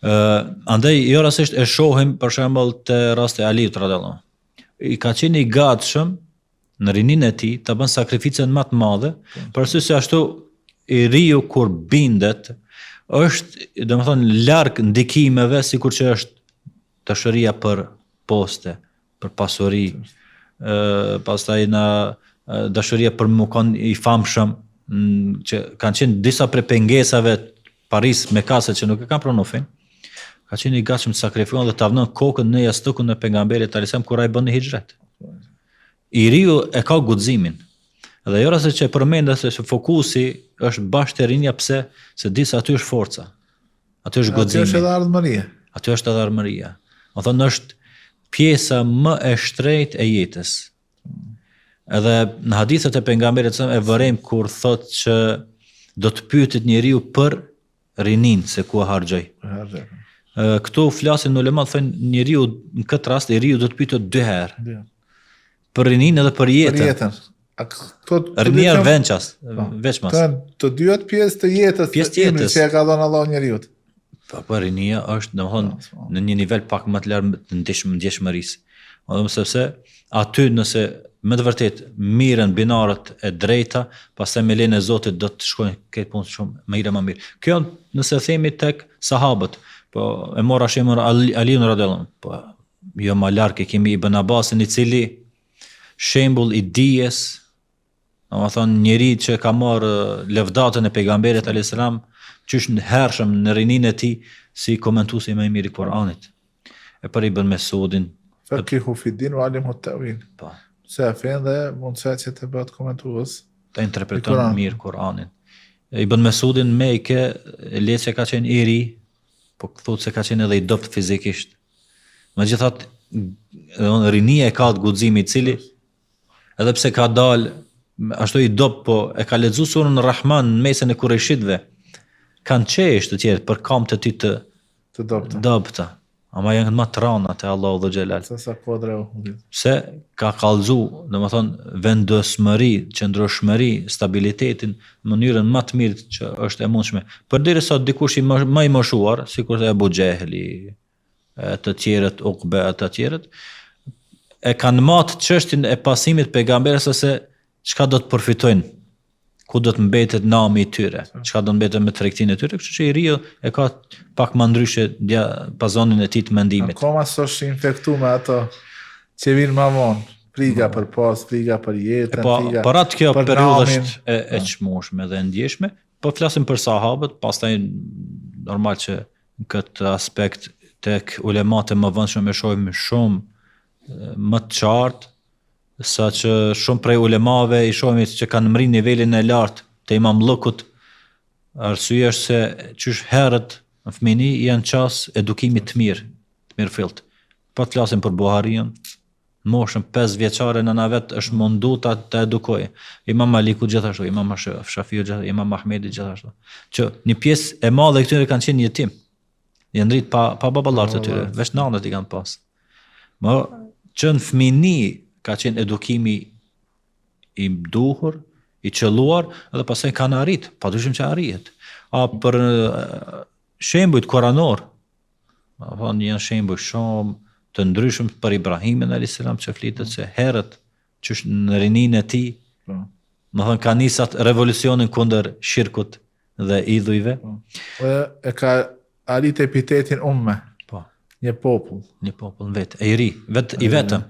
Andaj jo rastisht e shohim për shembull te rasti Aliut radhiyallahu anhu. I ka qenë i gatshëm në rinin e tij të bën sakrificën më të madhe, për arsye se ashtu i riu kur bindet është domethënë larg ndikimeve sikur që është dashuria për poste, për pasuri, pastaj na dashuria për më kon i famshëm, që kanë qenë disa prej pengesave Paris me kase që nuk e kanë pranuar fen. Ka qenë i gatshëm të sakrifikon dhe të avnon kokën në jastukun e pejgamberit alayhissalam kur ai bën hijret. I riu e ka guximin. Dhe jo rasti që e përmend se fokusi është bashkë te rinja, pse? Se disa aty është forca. Aty është guximi. Aty është edhe ardhmëria. Aty është edhe ardhmëria. Do thonë është pjesa më e shtrenjtë e jetës. Edhe në hadithet e pejgamberit e vërejmë kur thotë që do të pyetet njeriu për rinin se ku e harxhoi. Këtu flasin ulemat thënë njeriu në këtë rast njeriu do të pyetet 2 herë. Për rinin edhe për jetën. Për jetën. Rinia veçmas. Të dyat pjesë të jetës, që e ka dhënë Allahu njeriu. Po rinia është domethënë në një nivel pak më të lartë të ndjeshmërisë. Domethënë sepse aty nëse me të vërtet mirën binarët e drejta, pastaj me lejen e Zotit do të shkojnë këtë punë shumë më mirë. Kjo nëse themi tek sahabët, po e mora shembull Aliun radhiyallahu anhu, po jo më larg e kemi Ibn Abbasin i cili shembull i dijes, domethënë njëri që ka marrë levdatën e pejgamberit alayhis salam, qysh në hershëm në rinin e tij si komentuesi më i mirë i Kuranit. E për Ibn Mesudin, faqihu fi din wa alimhu at-ta'wil. Po. Se fen dhe mundësia që të bëhet komentues të interpreton mirë Kur'anin. Ibn Mesudin Mekë le që ka qenë i ri, po thotë se ka qenë edhe i dopt fizikisht. Megjithatë, rinia e ka të guximi i cili edhe pse ka dalë ashtu i dopt, po e ka lexuar surën Rahman në mesin e kurreshitëve. Kanë çesh të tjerë për kam të tij të dobta. Ama janë më të rana te Allahu dhe Xhelal. Sa kodra u. Se ka kallëzu, domethënë vendosmëri, qëndrueshmëri, stabilitetin në mënyrën më të mirë që është e mundshme. Përderisa dikush i më i moshuar, sikur se Abu Jehli, të tjerët Uqba, të tjerët, e kanë marrë çështjen e pasimit pejgamberit se çka do të përfitojnë, ku do të mbetet nami i tyre, çka do të mbetet me tregtinë e tyre, kështu që i riu e ka pak më ndryshe pazonin e tij të mendimit. Akoma s'është infektuar me ato që vinë më vonë, friga për pas, friga për jetën, friga. Por atë kjo periudhë është e çmueshme dhe e ndjeshme, po flasim për sahabët, pastaj normal që në këtë aspekt tek ulemat e mëvonshëm e shohim shumë më të qartë, sa që shumë prej ulemave i shohim që kanë mri nivelin e lartë të imamllëkut. Arsyeja është se qysh herët në fëmijëni janë ças edukimit të mirë fillt. Po të flasim për Buhariun, në moshën 5 vjeçare nëna vet është mundu ta edukojë. Imam Maliku gjithashtu, Imam Shafiu gjithashtu, Imam Ahmedi gjithashtu. Që një pjesë e madhe e këtyre kanë qenë jetim. Janë rrit pa baballar të tyre, veç nanët i kanë pas. Më që në fëmijëni ka qenë edukimi i duhur, i qelluar, edhe pastaj kanë arrit, padyshim që arrihet. Për shembujt koranor, janë shembuj shumë të ndryshëm për Ibrahimin alayhis salam që flitet se herët që në rinin e tij, më thënë ka nisat revolucionin kundër shirkut dhe idhujve. E ka arrit epitetin umme. Po. Një popull vetë, e i ri, i vetëm.